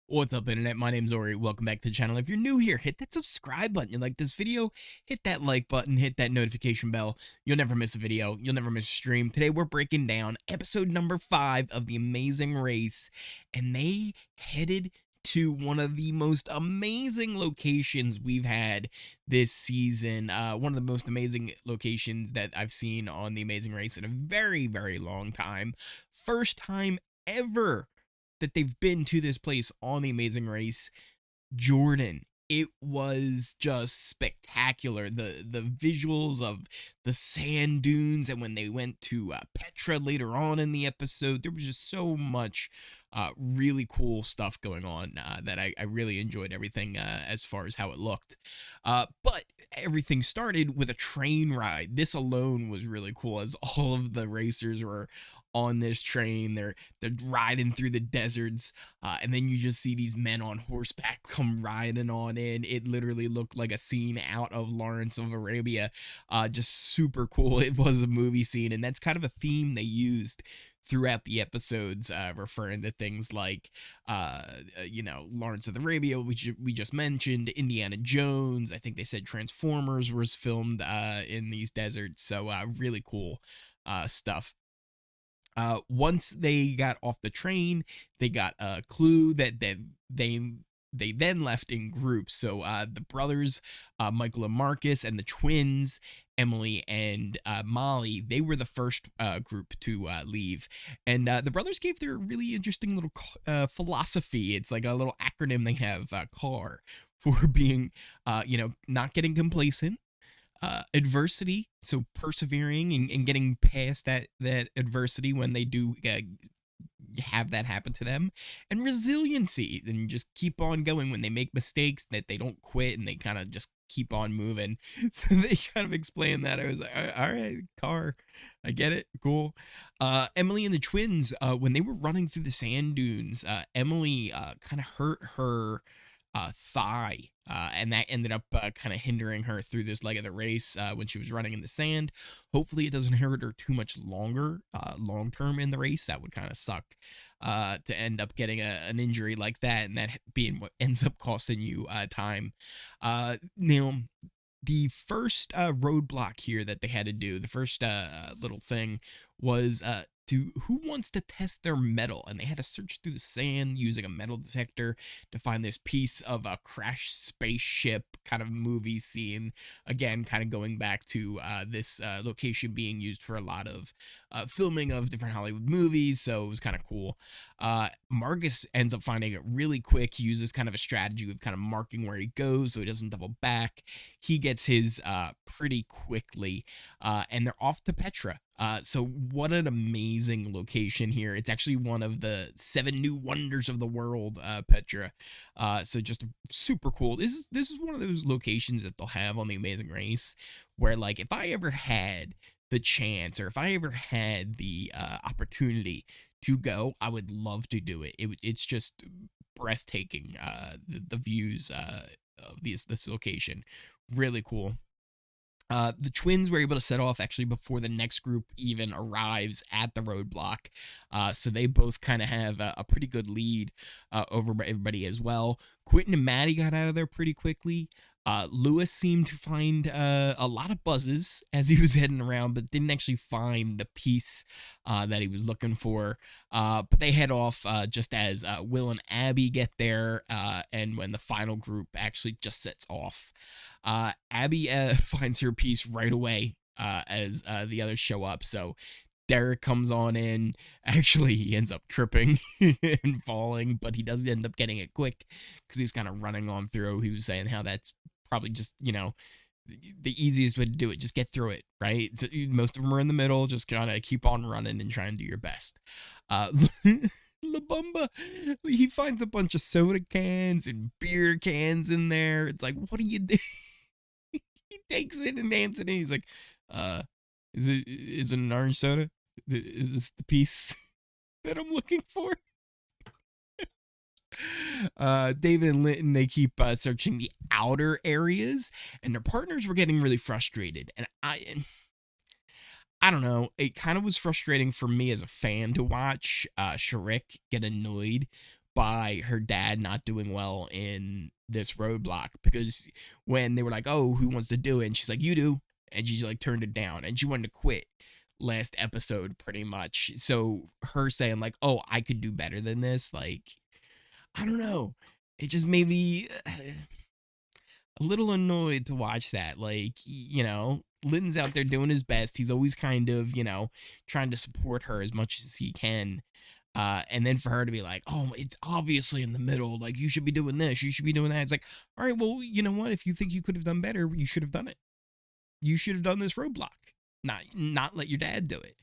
What's up, internet? My name's Ori. Welcome back to the channel. If you're new here, hit that subscribe button. You like this video, hit that like button, hit that notification bell. You'll never miss a video. You'll never miss a stream. Today we're breaking down episode number 5 of The Amazing Race, and they headed to one of the most amazing locations we've had this season. One of the most amazing locations that I've seen on The Amazing Race in a very, very long time. First time ever that they've been to this place on The Amazing Race, Jordan. It was just spectacular. The visuals of the sand dunes, and when they went to Petra later on in the episode, there was just so much really cool stuff going on that I really enjoyed everything as far as how it looked. But everything started with a train ride. This alone was really cool, as all of the racers were on this train. They're riding through the deserts, and then you just see these men on horseback come riding on in. It literally looked like a scene out of Lawrence of Arabia. Just super cool. It was a movie scene, and that's kind of a theme they used throughout the episodes, referring to things like, Lawrence of Arabia, which we just mentioned, Indiana Jones. I think they said Transformers was filmed in these deserts. So really cool stuff. Once they got off the train, they got a clue that they then left in groups. So the brothers, Michael and Marcus, and the twins, Emily and Molly, they were the first group to leave. And the brothers gave their really interesting little philosophy. It's like a little acronym they have, CAR, for being, not getting complacent, adversity, so persevering and getting past that adversity when they do have that happen to them, and resiliency, and just keep on going when they make mistakes, that they don't quit and they kind of just keep on moving. So they kind of explained that. I was like, all right, car, I get it, cool. Emily and the twins, when they were running through the sand dunes, Emily kind of hurt her thigh, and that ended up kind of hindering her through this leg of the race when she was running in the sand. Hopefully it doesn't hurt her too much long term in the race. That would kind of suck to end up getting an injury like that, and that being what ends up costing you time. Now, the first roadblock here that they had to do, the first little thing, was to who wants to test their metal, and they had to search through the sand using a metal detector to find this piece of a crashed spaceship kind of movie scene. Again, kind of going back to this location being used for a lot of filming of different Hollywood movies, so it was kind of cool. Marcus ends up finding it really quick. He uses kind of a strategy of kind of marking where he goes so he doesn't double back. He gets his pretty quickly, and they're off to Petra. So what an amazing location here. It's actually one of the 7 new wonders of the world, Petra. So just super cool. This is one of those locations that they'll have on The Amazing Race where, like, if I ever had the chance, or if I ever had the opportunity to go, I would love to do it. It's just breathtaking. The views of this location, really cool. The twins were able to set off actually before the next group even arrives at the roadblock. So they both kind of have a pretty good lead over everybody as well. Quentin and Maddie got out of there pretty quickly. Lewis seemed to find a lot of buzzes as he was heading around, but didn't actually find the piece that he was looking for. But they head off just as Will and Abby get there, and when the final group actually just sets off. Abby finds her piece right away as the others show up. So Derek comes on in. Actually, he ends up tripping and falling, but he does end up getting it quick because he's kind of running on through. He was saying how that's probably just, the easiest way to do it. Just get through it, right? So most of them are in the middle. Just kind of keep on running and try and do your best. La Bamba, he finds a bunch of soda cans and beer cans in there. It's like, what do you do? He takes it and hands it in. He's like, is it an orange soda? Is this the piece that I'm looking for? David and Linton, they keep searching the outer areas, and their partners were getting really frustrated. And I don't know, it kind of was frustrating for me as a fan to watch Shrek get annoyed by her dad not doing well in this roadblock, because when they were like, oh, who wants to do it? And she's like, you do. And she's like turned it down, and she wanted to quit last episode pretty much. So her saying like, oh, I could do better than this, like, I don't know. It just made me a little annoyed to watch that. Like, Linton's out there doing his best. He's always kind of, trying to support her as much as he can. And then for her to be like, oh, it's obviously in the middle. Like, you should be doing this. You should be doing that. It's like, all right, well, you know what? If you think you could have done better, you should have done it. You should have done this roadblock. Not let your dad do it.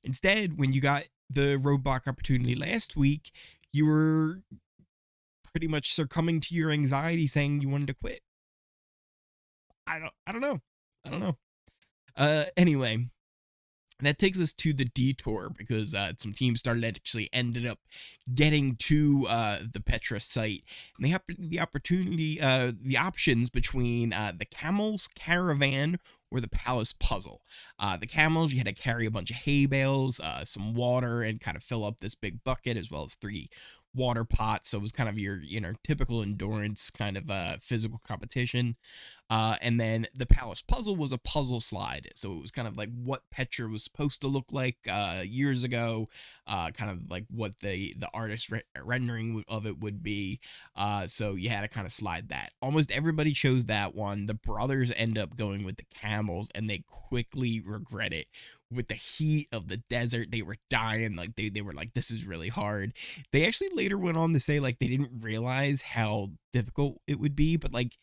Instead, when you got the roadblock opportunity last week, you were pretty much succumbing to your anxiety, saying you wanted to quit. I don't know. Anyway, that takes us to the detour, because some teams ended up getting to the Petra site, and they have the options between the camels, caravan, or the palace puzzle. The camels, you had to carry a bunch of hay bales, some water, and kind of fill up this big bucket, as well as 3 water pots. So it was kind of your typical endurance kind of physical competition. And then the palace puzzle was a puzzle slide, so it was kind of like what Petra was supposed to look like years ago, kind of like what the artist rendering of it would be. So you had to kind of slide that. Almost everybody chose that one. The brothers end up going with the camels, and they quickly regret it. With the heat of the desert, they were dying. Like they were like, this is really hard. They actually later went on to say like they didn't realize how difficult it would be, but like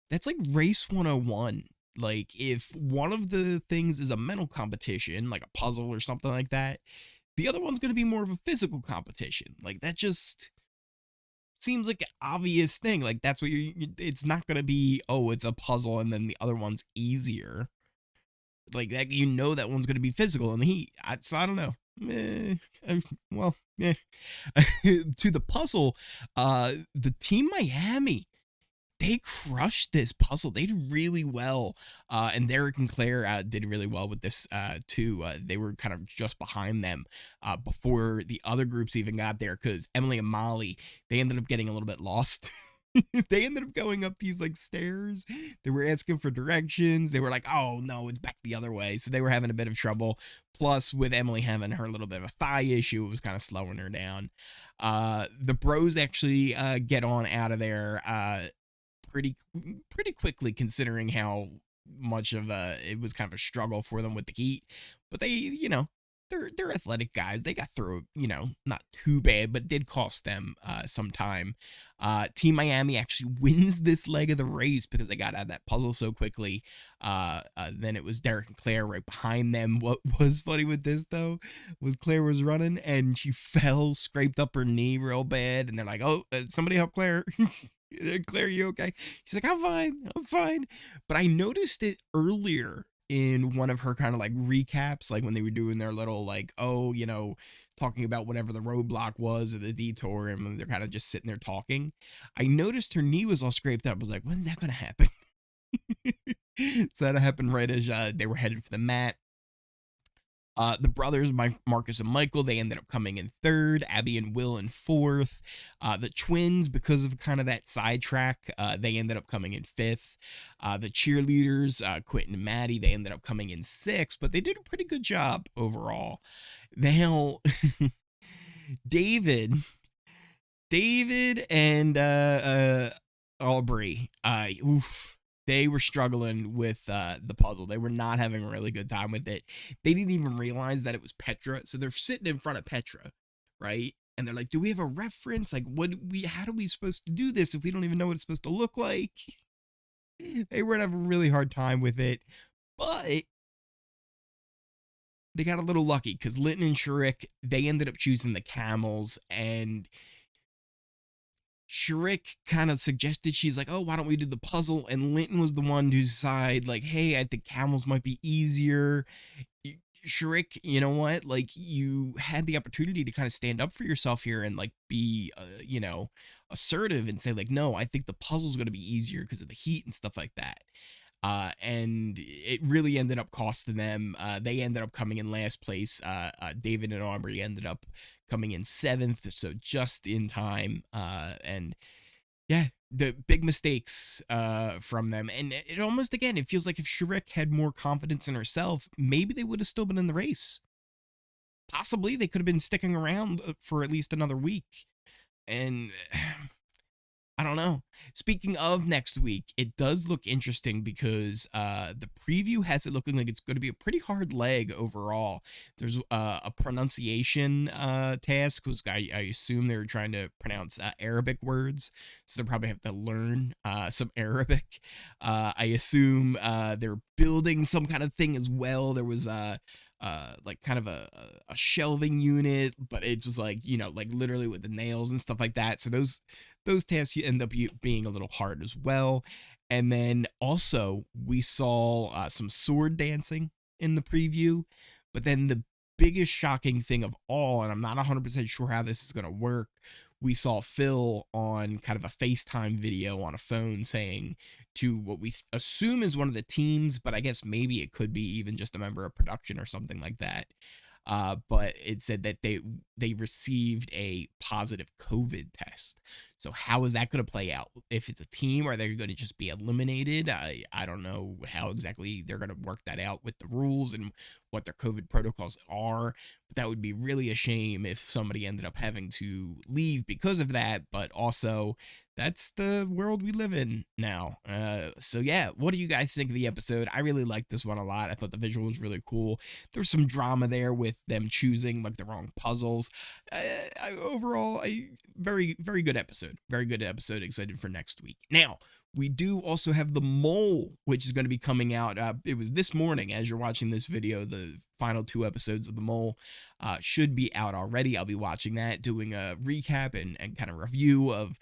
that's like race 101. Like if one of the things is a mental competition, like a puzzle or something like that, the other one's going to be more of a physical competition. Like that just seems like an obvious thing. Like that's what it's not going to be, oh, it's a puzzle and then the other one's easier. Like that, that one's going to be physical, and so I don't know. To the puzzle, the Team Miami, they crushed this puzzle. They did really well, and Derek and Claire did really well with this too. They were kind of just behind them before the other groups even got there, because Emily and Molly, they ended up getting a little bit lost. They ended up going up these like stairs. They were asking for directions. They were like, oh no, it's back the other way. So they were having a bit of trouble. Plus, with Emily having her little bit of a thigh issue, it was kind of slowing her down. The bros actually get on out of there pretty quickly, considering how much of it was kind of a struggle for them with the heat. But they, they're athletic guys. They got through, not too bad, but it did cost them some time. Team Miami actually wins this leg of the race because they got out of that puzzle so quickly. Then it was Derek and Claire right behind them. What was funny with this, though, was Claire was running and she fell, scraped up her knee real bad. And they're like, oh, somebody help Claire. Claire, you okay? She's like, I'm fine. But I noticed it earlier in one of her kind of like recaps, like when they were doing their little like, oh, talking about whatever the roadblock was or the detour, and they're kind of just sitting there talking. I noticed her knee was all scraped up. I was like, when's that going to happen? So that happened right as they were headed for the mat. The brothers, Marcus and Michael, they ended up coming in 3rd. Abby and Will in 4th. The twins, because of kind of that sidetrack, they ended up coming in 5th. The cheerleaders, Quentin and Maddie, they ended up coming in 6th, but they did a pretty good job overall. Now, David and Aubrey, they were struggling with the puzzle. They were not having a really good time with it. They didn't even realize that it was Petra. So they're sitting in front of Petra, right? And they're like, do we have a reference? Like, how are we supposed to do this if we don't even know what it's supposed to look like? They were having a really hard time with it. But they got a little lucky because Linton and Shurik, they ended up choosing the camels, and Shurik kind of suggested, she's like, oh, why don't we do the puzzle? And Linton was the one to decide, like, hey, I think camels might be easier. Shurik, you know what? Like, you had the opportunity to kind of stand up for yourself here and, like, be, assertive and say, like, no, I think the puzzle's going to be easier because of the heat and stuff like that. And it really ended up costing them. They ended up coming in last place. David and Aubrey ended up coming in 7th, so just in time. And yeah, the big mistakes from them. And it almost, again, it feels like if Shrek had more confidence in herself, maybe they would have still been in the race. Possibly they could have been sticking around for at least another week. And I don't know. Speaking of next week, it does look interesting because the preview has it looking like it's going to be a pretty hard leg overall. There's a pronunciation task because I assume they're trying to pronounce Arabic words, so they'll probably have to learn some Arabic. I assume they're building some kind of thing as well. There was like kind of a shelving unit, but it was like, you know, like literally with the nails and stuff like that. So those tasks end up being a little hard as well. And then also we saw some sword dancing in the preview, but then the biggest shocking thing of all, and I'm not 100% sure how this is going to work, we saw Phil on kind of a FaceTime video on a phone saying to what we assume is one of the teams, but I guess maybe it could be even just a member of production or something like that. But it said that they received a positive COVID test. So how is that going to play out? If it's a team, are they going to just be eliminated? I don't know how exactly they're going to work that out with the rules and what their COVID protocols are. But that would be really a shame if somebody ended up having to leave because of that. But also, that's the world we live in now. So yeah, what do you guys think of the episode? I really liked this one a lot. I thought the visual was really cool. There was some drama there with them choosing like the wrong puzzles. Overall, very, very good episode. Very good episode. Excited for next week. Now, we do also have The Mole, which is going to be coming out. It was this morning as you're watching this video. The final 2 episodes of The Mole should be out already. I'll be watching that, doing a recap and kind of review of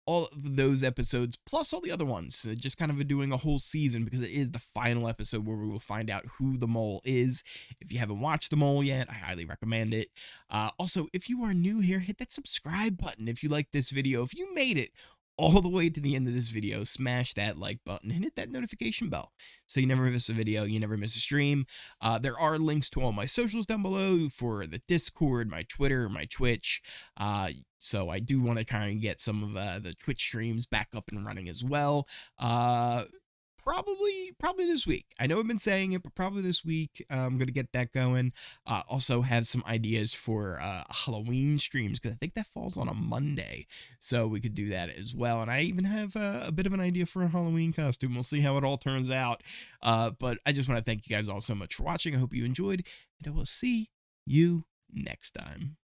all of those episodes, plus all the other ones, just kind of doing a whole season because it is the final episode where we will find out who the mole is. If you haven't watched The Mole yet, I highly recommend it. Also, if you are new here, hit that subscribe button if you like this video. If you made it all the way to the end of this video, smash that like button and hit that notification bell so you never miss a video, you never miss a stream. There are links to all my socials down below for the Discord, my Twitter, my Twitch. So I do want to kind of get some of the Twitch streams back up and running as well. Probably this week. I know I've been saying it, but probably this week I'm going to get that going. Also have some ideas for Halloween streams because I think that falls on a Monday. So we could do that as well. And I even have a bit of an idea for a Halloween costume. We'll see how it all turns out. But I just want to thank you guys all so much for watching. I hope you enjoyed, and I will see you next time.